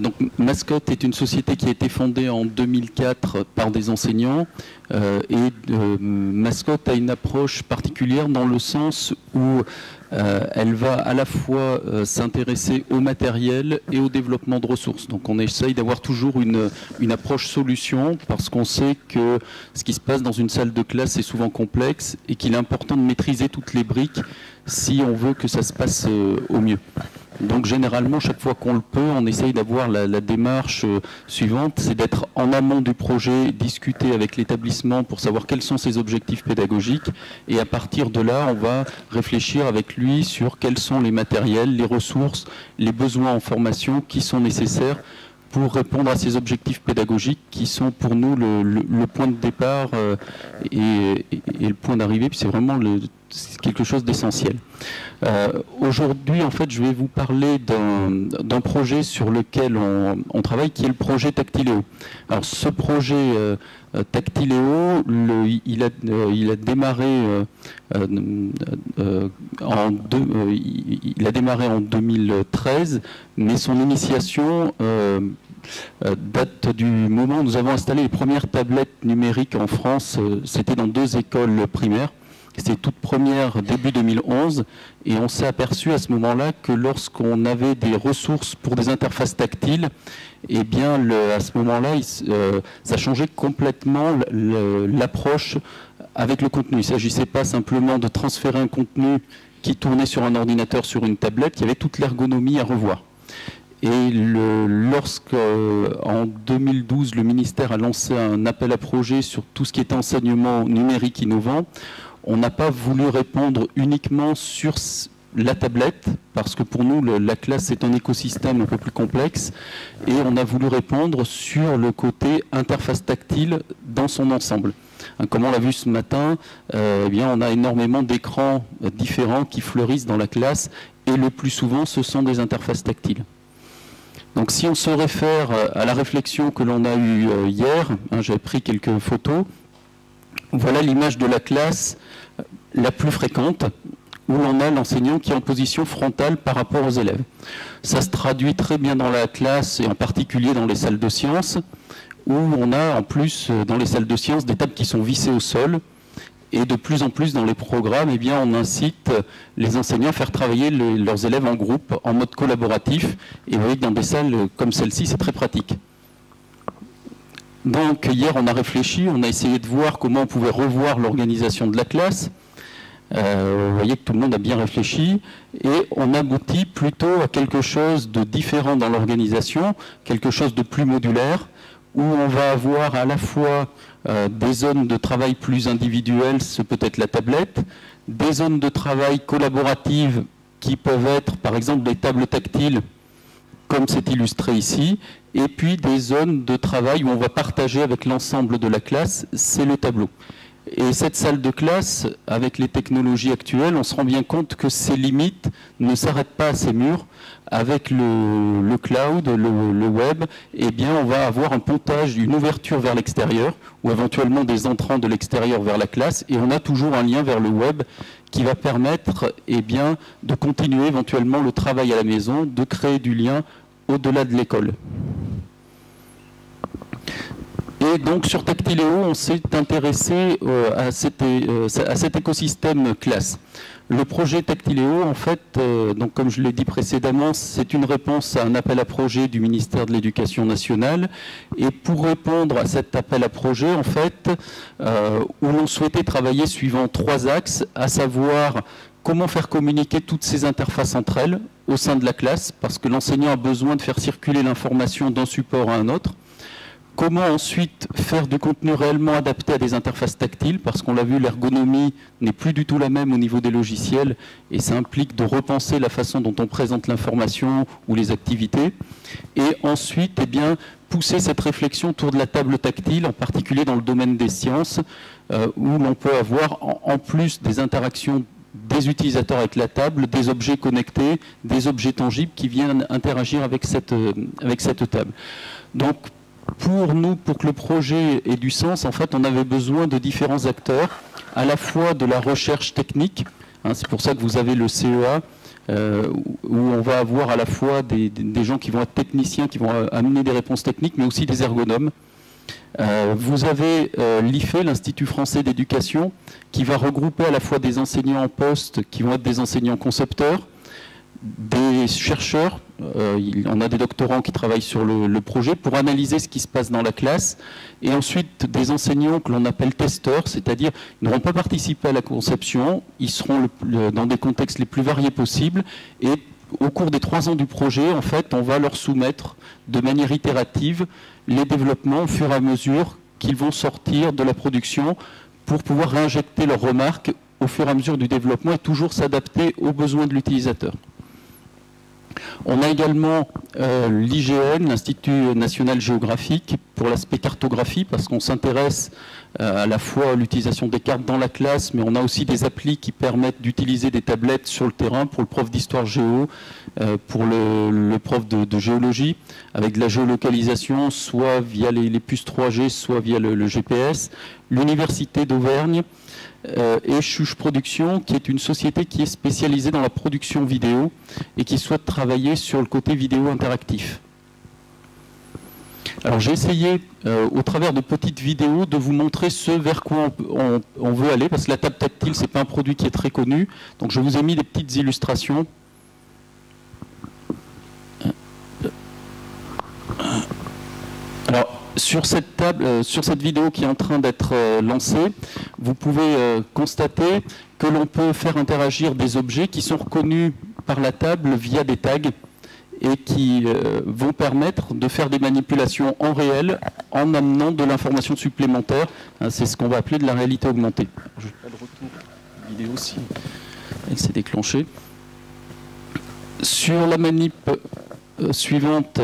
Donc Mascotte est une société qui a été fondée en 2004 par des enseignants Mascotte a une approche particulière dans le sens où elle va à la fois s'intéresser au matériel et au développement de ressources. Donc on essaye d'avoir toujours une approche solution parce qu'on sait que ce qui se passe dans une salle de classe est souvent complexe et qu'il est important de maîtriser toutes les briques si on veut que ça se passe au mieux. Donc généralement, chaque fois qu'on le peut, on essaye d'avoir la démarche suivante, c'est d'être en amont du projet, discuter avec l'établissement pour savoir quels sont ses objectifs pédagogiques, et à partir de là, on va réfléchir avec lui sur quels sont les matériels, les ressources, les besoins en formation qui sont nécessaires pour répondre à ces objectifs pédagogiques qui sont pour nous le point de départ et le point d'arrivée, puis c'est vraiment quelque chose d'essentiel. Aujourd'hui, en fait, je vais vous parler d'un projet sur lequel on travaille, qui est le projet Tactiléo. Alors, ce projet Tactiléo, il a démarré en 2013, mais son initiation date du moment où nous avons installé les premières tablettes numériques en France. C'était dans 2 écoles primaires. C'était toute première début 2011 et on s'est aperçu à ce moment-là que lorsqu'on avait des ressources pour des interfaces tactiles, eh bien à ce moment-là, ça changeait complètement l'approche avec le contenu. Il ne s'agissait pas simplement de transférer un contenu qui tournait sur un ordinateur, sur une tablette, il y avait toute l'ergonomie à revoir. Et en 2012, le ministère a lancé un appel à projet sur tout ce qui était enseignement numérique innovant, on n'a pas voulu répondre uniquement sur la tablette, parce que pour nous, la classe est un écosystème un peu plus complexe, et on a voulu répondre sur le côté interface tactile dans son ensemble. Comme on l'a vu ce matin, eh bien, on a énormément d'écrans différents qui fleurissent dans la classe, et le plus souvent, ce sont des interfaces tactiles. Donc si on se réfère à la réflexion que l'on a eue hier, j'avais pris quelques photos, voilà l'image de la classe la plus fréquente, où l'on a l'enseignant qui est en position frontale par rapport aux élèves. Ça se traduit très bien dans la classe, et en particulier dans les salles de sciences, où on a en plus dans les salles de sciences des tables qui sont vissées au sol, et de plus en plus dans les programmes, eh bien, on incite les enseignants à faire travailler leurs élèves en groupe, en mode collaboratif, et vous voyez que dans des salles comme celle-ci, c'est très pratique. Donc hier, on a réfléchi, on a essayé de voir comment on pouvait revoir l'organisation de la classe. Vous voyez que tout le monde a bien réfléchi et on aboutit plutôt à quelque chose de différent dans l'organisation, quelque chose de plus modulaire, où on va avoir à la fois des zones de travail plus individuelles, ce peut être la tablette, des zones de travail collaboratives qui peuvent être par exemple des tables tactiles, comme c'est illustré ici, et puis des zones de travail où on va partager avec l'ensemble de la classe, c'est le tableau. Et cette salle de classe, avec les technologies actuelles, on se rend bien compte que ces limites ne s'arrêtent pas à ces murs. Avec le cloud, le web, eh bien, on va avoir un pontage, une ouverture vers l'extérieur, ou éventuellement des entrants de l'extérieur vers la classe, et on a toujours un lien vers le web qui va permettre eh bien, de continuer éventuellement le travail à la maison, de créer du lien au-delà de l'école. Et donc sur Tactiléo, on s'est intéressé à cet écosystème classe. Le projet Tactiléo, en fait, donc comme je l'ai dit précédemment, c'est une réponse à un appel à projet du ministère de l'Éducation nationale. Et pour répondre à cet appel à projet, en fait, où l'on souhaitait travailler suivant 3 axes, à savoir comment faire communiquer toutes ces interfaces entre elles au sein de la classe, parce que l'enseignant a besoin de faire circuler l'information d'un support à un autre. Comment ensuite faire du contenu réellement adapté à des interfaces tactiles, parce qu'on l'a vu, l'ergonomie n'est plus du tout la même au niveau des logiciels et ça implique de repenser la façon dont on présente l'information ou les activités. Et ensuite, eh bien, pousser cette réflexion autour de la table tactile, en particulier dans le domaine des sciences, où l'on peut avoir, en plus des interactions des utilisateurs avec la table, des objets connectés, des objets tangibles qui viennent interagir avec cette table. Donc, pour nous, pour que le projet ait du sens, en fait, on avait besoin de différents acteurs, à la fois de la recherche technique, Hein, c'est pour ça que vous avez le CEA, où on va avoir à la fois des gens qui vont être techniciens, qui vont amener des réponses techniques, mais aussi des ergonomes. Vous avez l'IFE, l'Institut français d'éducation, qui va regrouper à la fois des enseignants en poste, qui vont être des enseignants concepteurs, des chercheurs, on a des doctorants qui travaillent sur le projet pour analyser ce qui se passe dans la classe, et ensuite des enseignants que l'on appelle testeurs, c'est-à-dire ils n'auront pas participé à la conception, ils seront dans des contextes les plus variés possibles, et au cours des 3 ans du projet, en fait, on va leur soumettre de manière itérative les développements au fur et à mesure qu'ils vont sortir de la production pour pouvoir réinjecter leurs remarques au fur et à mesure du développement et toujours s'adapter aux besoins de l'utilisateur. On a également l'IGN, l'Institut national géographique, pour l'aspect cartographie, parce qu'on s'intéresse à la fois à l'utilisation des cartes dans la classe, mais on a aussi des applis qui permettent d'utiliser des tablettes sur le terrain pour le prof d'histoire géo, pour le prof de géologie, avec de la géolocalisation, soit via les puces 3G, soit via le GPS. L'Université d'Auvergne et Chuche Production, qui est une société qui est spécialisée dans la production vidéo et qui souhaite travailler sur le côté vidéo interactif. Alors j'ai essayé, au travers de petites vidéos, de vous montrer ce vers quoi on veut aller, parce que la table tactile, ce n'est pas un produit qui est très connu, donc je vous ai mis des petites illustrations. Alors, sur cette table, sur cette vidéo qui est en train d'être lancée, vous pouvez constater que l'on peut faire interagir des objets qui sont reconnus par la table via des tags et qui vont permettre de faire des manipulations en réel en amenant de l'information supplémentaire. Hein, c'est ce qu'on va appeler de la réalité augmentée. Je n'ai pas de retour vidéo si elle s'est déclenchée. Sur la manip suivante,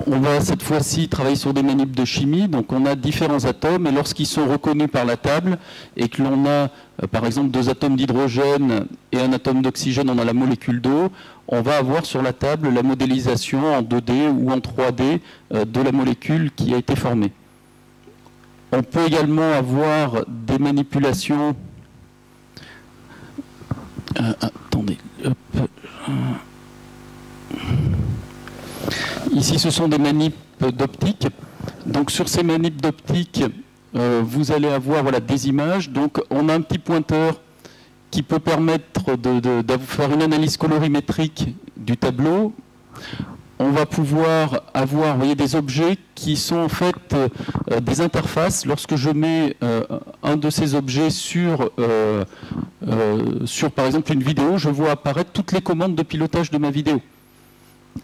on va cette fois-ci travailler sur des manips de chimie. Donc on a différents atomes et lorsqu'ils sont reconnus par la table et que l'on a par exemple 2 atomes d'hydrogène et un atome d'oxygène, on a la molécule d'eau, on va avoir sur la table la modélisation en 2D ou en 3D de la molécule qui a été formée. On peut également avoir des manipulations... attendez... Ici, ce sont des manips d'optique. Donc, sur ces manips d'optique, vous allez avoir des images. Donc, on a un petit pointeur qui peut permettre de faire une analyse colorimétrique du tableau. On va pouvoir avoir des objets qui sont en fait des interfaces. Lorsque je mets un de ces objets sur, par exemple, une vidéo, je vois apparaître toutes les commandes de pilotage de ma vidéo.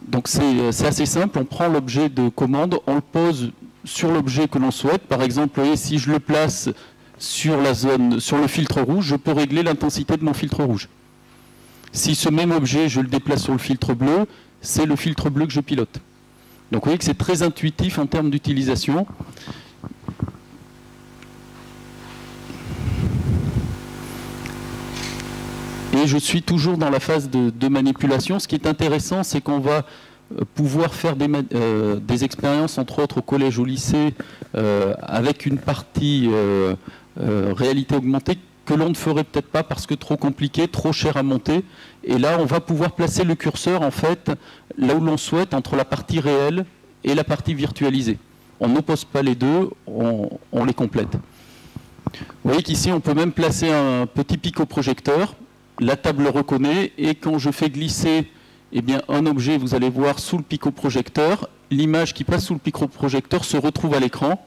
Donc c'est assez simple, on prend l'objet de commande, on le pose sur l'objet que l'on souhaite. Par exemple, vous voyez, si je le place sur la zone, sur le filtre rouge, je peux régler l'intensité de mon filtre rouge. Si ce même objet, je le déplace sur le filtre bleu, c'est le filtre bleu que je pilote. Donc vous voyez que c'est très intuitif en termes d'utilisation. Et je suis toujours dans la phase de manipulation. Ce qui est intéressant, c'est qu'on va pouvoir faire des expériences, entre autres au collège, au lycée, avec une partie réalité augmentée que l'on ne ferait peut-être pas parce que trop compliqué, trop cher à monter. Et là, on va pouvoir placer le curseur, en fait, là où l'on souhaite, entre la partie réelle et la partie virtualisée. On n'oppose pas les deux, on les complète. Vous voyez qu'ici, on peut même placer un petit picoprojecteur. La table le reconnaît et quand je fais glisser un objet, vous allez voir, sous le picoprojecteur, l'image qui passe sous le picoprojecteur se retrouve à l'écran.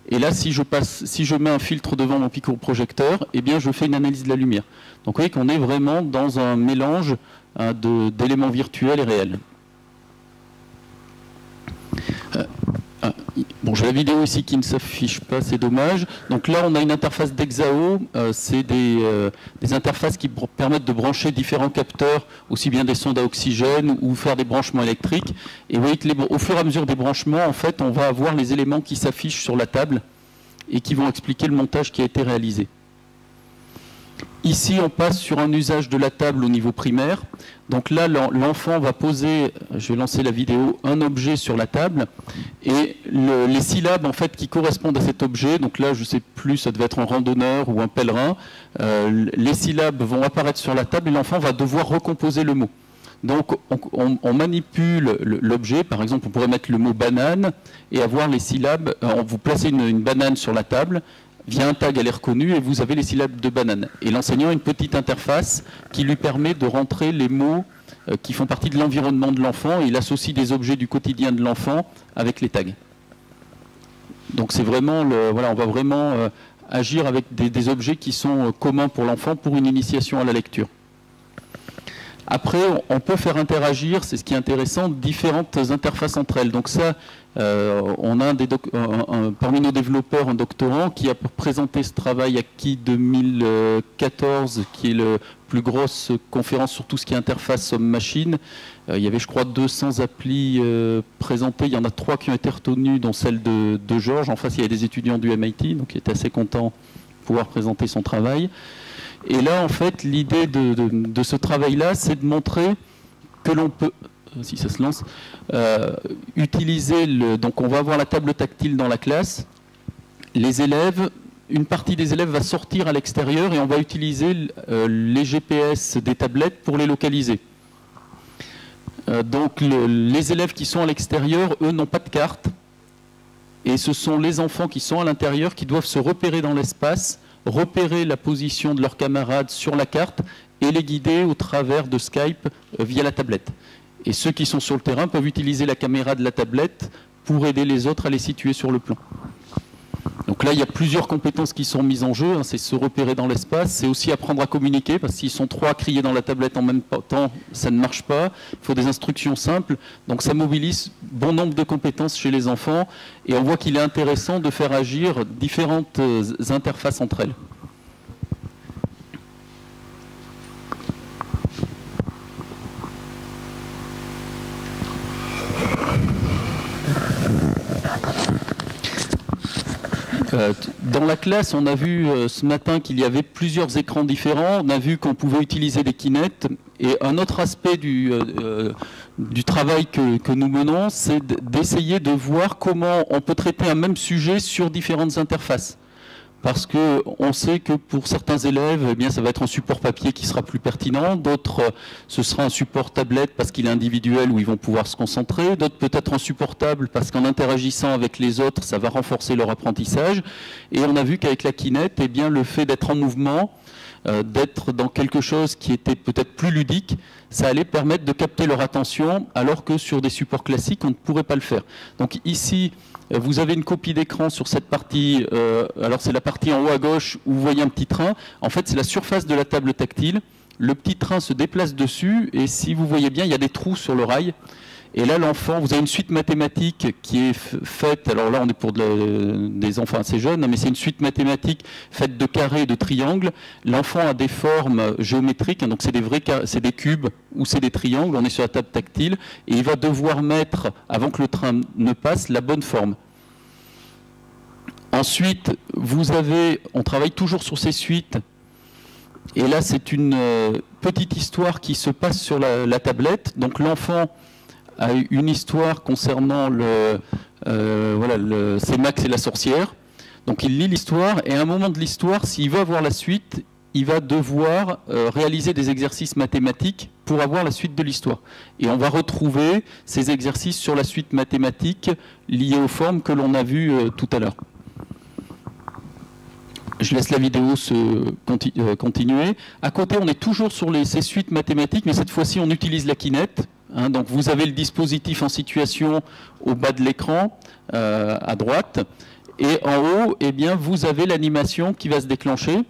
Et là, si je mets un filtre devant mon picoprojecteur, je fais une analyse de la lumière. Donc vous voyez qu'on est vraiment dans un mélange d'éléments virtuels et réels. Bon, j'ai la vidéo ici qui ne s'affiche pas, c'est dommage. Donc là, on a une interface d'Exao. C'est des interfaces qui permettent de brancher différents capteurs, aussi bien des sondes à oxygène ou faire des branchements électriques. Et vous voyez qu'au fur et à mesure des branchements, en fait, on va avoir les éléments qui s'affichent sur la table et qui vont expliquer le montage qui a été réalisé. Ici, on passe sur un usage de la table au niveau primaire. Donc là, l'enfant va poser, je vais lancer la vidéo, un objet sur la table et les syllabes en fait qui correspondent à cet objet, donc là je ne sais plus, ça devait être un randonneur ou un pèlerin, les syllabes vont apparaître sur la table et l'enfant va devoir recomposer le mot. Donc on manipule l'objet, par exemple on pourrait mettre le mot banane et avoir les syllabes, vous placez une banane sur la table, via un tag, elle est reconnue et vous avez les syllabes de banane. Et l'enseignant a une petite interface qui lui permet de rentrer les mots qui font partie de l'environnement de l'enfant et il associe des objets du quotidien de l'enfant avec les tags. Donc c'est vraiment, voilà, on va vraiment agir avec des objets qui sont communs pour l'enfant pour une initiation à la lecture. Après, on peut faire interagir, c'est ce qui est intéressant, différentes interfaces entre elles. Donc ça, on a parmi nos développeurs un doctorant qui a présenté ce travail à KI 2014, qui est la plus grosse conférence sur tout ce qui est interface homme-machine. Il y avait, je crois, 200 applis présentées. Il y en a 3 qui ont été retenues, dont celle de Georges. En face, il y a des étudiants du MIT, donc il était assez content de pouvoir présenter son travail. Et là, en fait, l'idée de ce travail-là, c'est de montrer que l'on peut, si ça se lance, utiliser donc on va avoir la table tactile dans la classe. Les élèves, une partie des élèves va sortir à l'extérieur et on va utiliser les GPS des tablettes pour les localiser. Donc les élèves qui sont à l'extérieur, eux, n'ont pas de carte. Et ce sont les enfants qui sont à l'intérieur qui doivent se repérer dans l'espace, repérer la position de leurs camarades sur la carte et les guider au travers de Skype via la tablette. Et ceux qui sont sur le terrain peuvent utiliser la caméra de la tablette pour aider les autres à les situer sur le plan. Donc là, il y a plusieurs compétences qui sont mises en jeu. Hein. C'est se repérer dans l'espace, c'est aussi apprendre à communiquer, parce que s'ils sont 3 à crier dans la tablette en même temps, ça ne marche pas. Il faut des instructions simples. Donc ça mobilise bon nombre de compétences chez les enfants. Et on voit qu'il est intéressant de faire agir différentes interfaces entre elles. Dans la classe, on a vu ce matin qu'il y avait plusieurs écrans différents. On a vu qu'on pouvait utiliser des Kinect. Et un autre aspect du travail que nous menons, c'est d'essayer de voir comment on peut traiter un même sujet sur différentes interfaces. Parce qu'on sait que pour certains élèves, eh bien, ça va être un support papier qui sera plus pertinent. D'autres, ce sera un support tablette parce qu'il est individuel où ils vont pouvoir se concentrer. D'autres, peut-être un support table parce qu'en interagissant avec les autres, ça va renforcer leur apprentissage. Et on a vu qu'avec la Kinect, eh bien, le fait d'être en mouvement, d'être dans quelque chose qui était peut-être plus ludique, ça allait permettre de capter leur attention, alors que sur des supports classiques, on ne pourrait pas le faire. Donc ici, vous avez une copie d'écran sur cette partie, alors c'est la partie en haut à gauche où vous voyez un petit train. En fait, c'est la surface de la table tactile. Le petit train se déplace dessus et si vous voyez bien, il y a des trous sur le rail. Et là, l'enfant, vous avez une suite mathématique qui est faite, alors là on est pour des enfants assez jeunes, mais c'est une suite mathématique faite de carrés et de triangles. L'enfant a des formes géométriques, donc c'est des cubes ou c'est des triangles, on est sur la table tactile, et il va devoir mettre, avant que le train ne passe, la bonne forme. Ensuite, on travaille toujours sur ces suites, et là c'est une petite histoire qui se passe sur la tablette, donc l'enfant a une histoire concernant c'est Max et la sorcière. Donc il lit l'histoire et à un moment de l'histoire, s'il veut avoir la suite, il va devoir réaliser des exercices mathématiques pour avoir la suite de l'histoire. Et on va retrouver ces exercices sur la suite mathématique liée aux formes que l'on a vues tout à l'heure. Je laisse la vidéo continuer. À côté, on est toujours sur ces suites mathématiques, mais cette fois-ci, on utilise la Kinect. Donc vous avez le dispositif en situation au bas de l'écran, à droite, et en haut, eh bien, vous avez l'animation qui va se déclencher.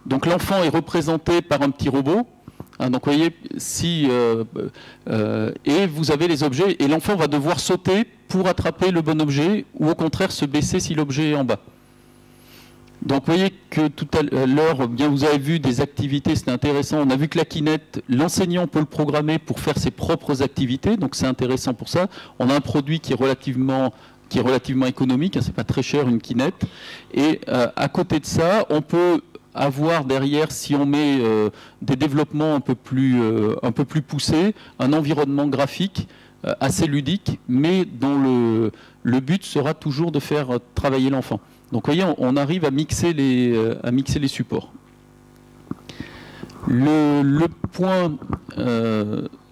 Donc l'enfant est représenté par un petit robot. Donc vous voyez, et vous avez les objets, et l'enfant va devoir sauter pour attraper le bon objet, ou au contraire se baisser si l'objet est en bas. Donc vous voyez que tout à l'heure, bien vous avez vu des activités, c'était intéressant. On a vu que la Kinect, l'enseignant peut le programmer pour faire ses propres activités, donc c'est intéressant pour ça. On a un produit qui est relativement économique, hein, c'est pas très cher une Kinect. Et à côté de ça, on peut avoir derrière, si on met des développements un peu plus poussés, un environnement graphique assez ludique, mais dont le but sera toujours de faire travailler l'enfant. Donc vous voyez, on arrive à mixer les supports. Le point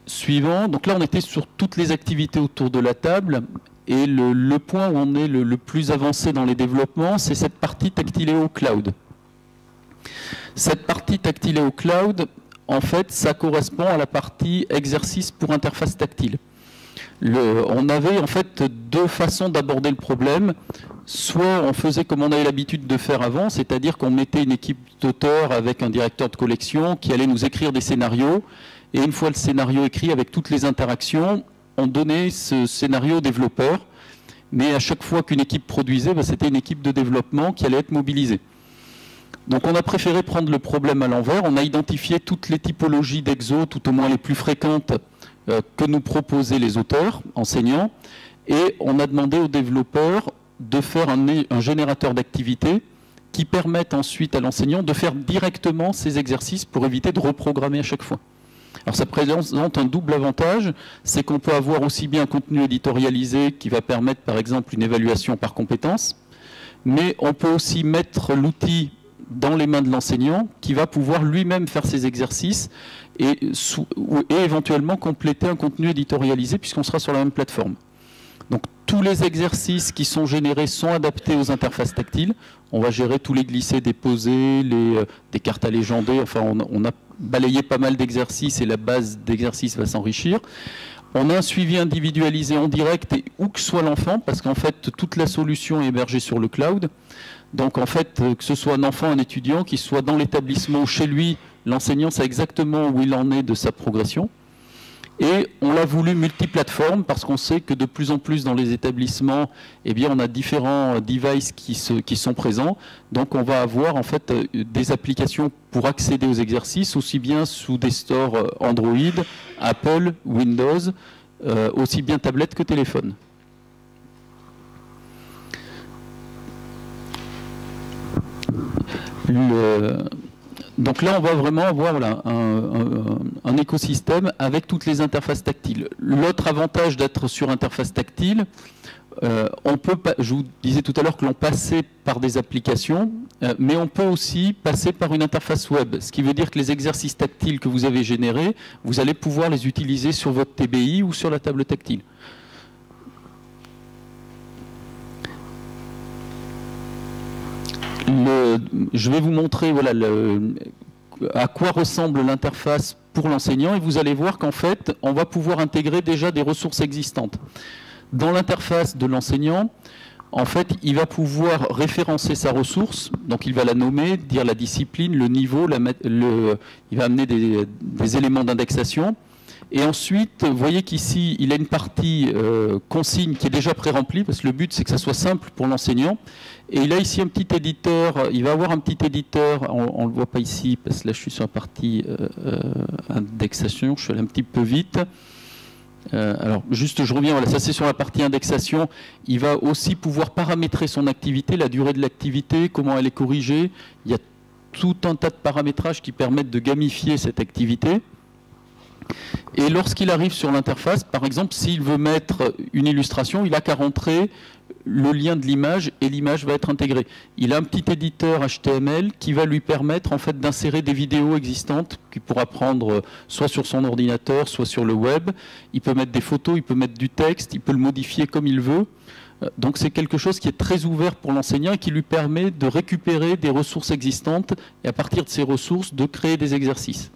suivant, donc là on était sur toutes les activités autour de la table, et le point où on est le plus avancé dans les développements, c'est cette partie Tactileo Cloud. Cette partie Tactileo Cloud, en fait, ça correspond à la partie exercice pour interface tactile. On avait en fait deux façons d'aborder le problème. Soit on faisait comme on avait l'habitude de faire avant, c'est-à-dire qu'on mettait une équipe d'auteurs avec un directeur de collection qui allait nous écrire des scénarios, et une fois le scénario écrit avec toutes les interactions, on donnait ce scénario au développeur, mais à chaque fois qu'une équipe produisait, c'était une équipe de développement qui allait être mobilisée. Donc on a préféré prendre le problème à l'envers, on a identifié toutes les typologies d'exo, tout au moins les plus fréquentes, que nous proposaient les auteurs, enseignants, et on a demandé aux développeurs de faire un générateur d'activités qui permette ensuite à l'enseignant de faire directement ces exercices pour éviter de reprogrammer à chaque fois. Alors ça présente un double avantage, c'est qu'on peut avoir aussi bien un contenu éditorialisé qui va permettre par exemple une évaluation par compétence, mais on peut aussi mettre l'outil dans les mains de l'enseignant qui va pouvoir lui-même faire ses exercices et éventuellement compléter un contenu éditorialisé puisqu'on sera sur la même plateforme. Donc tous les exercices qui sont générés sont adaptés aux interfaces tactiles. On va gérer tous les glissés, déposés, des cartes à légender. Enfin, on a balayé pas mal d'exercices et la base d'exercices va s'enrichir. On a un suivi individualisé en direct et où que soit l'enfant, parce qu'en fait, toute la solution est hébergée sur le cloud. Donc en fait, que ce soit un enfant, un étudiant, qu'il soit dans l'établissement ou chez lui, l'enseignant sait exactement où il en est de sa progression. Et on l'a voulu multiplateforme parce qu'on sait que de plus en plus dans les établissements, eh bien, on a différents devices qui sont présents. Donc on va avoir en fait des applications pour accéder aux exercices, aussi bien sous des stores Android, Apple, Windows, aussi bien tablette que téléphone. Donc là, on va vraiment avoir voilà, un écosystème avec toutes les interfaces tactiles. L'autre avantage d'être sur interface tactile, je vous disais tout à l'heure que l'on passait par des applications, mais on peut aussi passer par une interface web, ce qui veut dire que les exercices tactiles que vous avez générés, vous allez pouvoir les utiliser sur votre TBI ou sur la table tactile. Je vais vous montrer voilà, à quoi ressemble l'interface pour l'enseignant et vous allez voir qu'en fait, on va pouvoir intégrer déjà des ressources existantes. Dans l'interface de l'enseignant, en fait, il va pouvoir référencer sa ressource, donc il va la nommer, dire la discipline, le niveau, il va amener des éléments d'indexation. Et ensuite, vous voyez qu'ici, il a une partie consigne qui est déjà pré-remplie, parce que le but, c'est que ça soit simple pour l'enseignant. Et il a ici un petit éditeur, il va avoir un petit éditeur, on ne le voit pas ici, parce que là, je suis sur la partie indexation, je suis allé un petit peu vite. Alors, juste, je reviens, voilà, ça c'est sur la partie indexation. Il va aussi pouvoir paramétrer son activité, la durée de l'activité, comment elle est corrigée. Il y a tout un tas de paramétrages qui permettent de gamifier cette activité. Et lorsqu'il arrive sur l'interface, par exemple, s'il veut mettre une illustration, il n'a qu'à rentrer le lien de l'image et l'image va être intégrée. Il a un petit éditeur HTML qui va lui permettre en fait d'insérer des vidéos existantes qu'il pourra prendre soit sur son ordinateur, soit sur le web. Il peut mettre des photos, il peut mettre du texte, il peut le modifier comme il veut. Donc c'est quelque chose qui est très ouvert pour l'enseignant et qui lui permet de récupérer des ressources existantes et à partir de ces ressources de créer des exercices.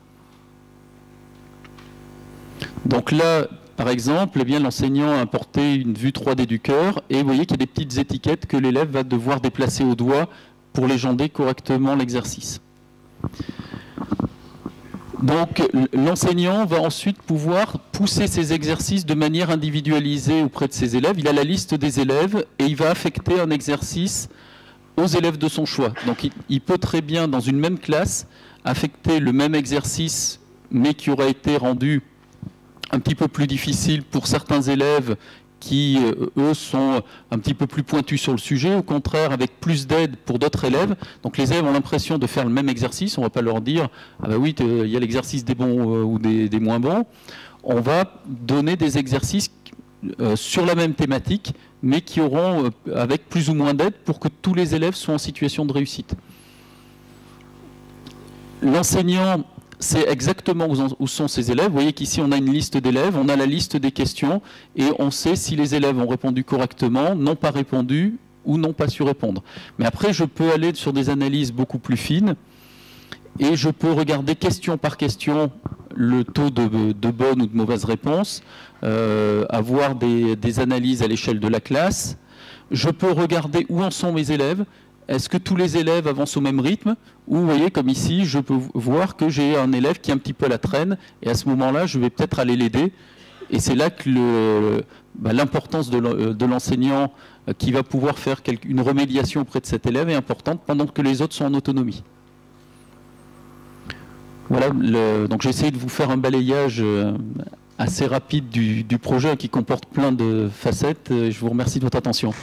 Donc là, par exemple, eh bien, l'enseignant a importé une vue 3D du cœur et vous voyez qu'il y a des petites étiquettes que l'élève va devoir déplacer au doigt pour légender correctement l'exercice. Donc l'enseignant va ensuite pouvoir pousser ses exercices de manière individualisée auprès de ses élèves. Il a la liste des élèves et il va affecter un exercice aux élèves de son choix. Donc il peut très bien, dans une même classe, affecter le même exercice mais qui aurait été rendu un petit peu plus difficile pour certains élèves qui, eux, sont un petit peu plus pointus sur le sujet, au contraire, avec plus d'aide pour d'autres élèves. Donc les élèves ont l'impression de faire le même exercice, on ne va pas leur dire « Ah ben oui, il y a l'exercice des bons ou des moins bons ». On va donner des exercices sur la même thématique, mais qui auront avec plus ou moins d'aide pour que tous les élèves soient en situation de réussite. L'enseignant sait exactement où sont ses élèves. Vous voyez qu'ici on a une liste d'élèves, on a la liste des questions et on sait si les élèves ont répondu correctement, n'ont pas répondu ou n'ont pas su répondre. Mais après je peux aller sur des analyses beaucoup plus fines et je peux regarder question par question le taux de bonne ou de mauvaise réponse, avoir des analyses à l'échelle de la classe. Je peux regarder où en sont mes élèves. Est-ce que tous les élèves avancent au même rythme? Ou vous voyez, comme ici, je peux voir que j'ai un élève qui est un petit peu à la traîne, et à ce moment-là, je vais peut-être aller l'aider. Et c'est là que l'importance de l'enseignant qui va pouvoir faire une remédiation auprès de cet élève est importante pendant que les autres sont en autonomie. Voilà, donc j'ai essayé de vous faire un balayage assez rapide du projet qui comporte plein de facettes. Je vous remercie de votre attention.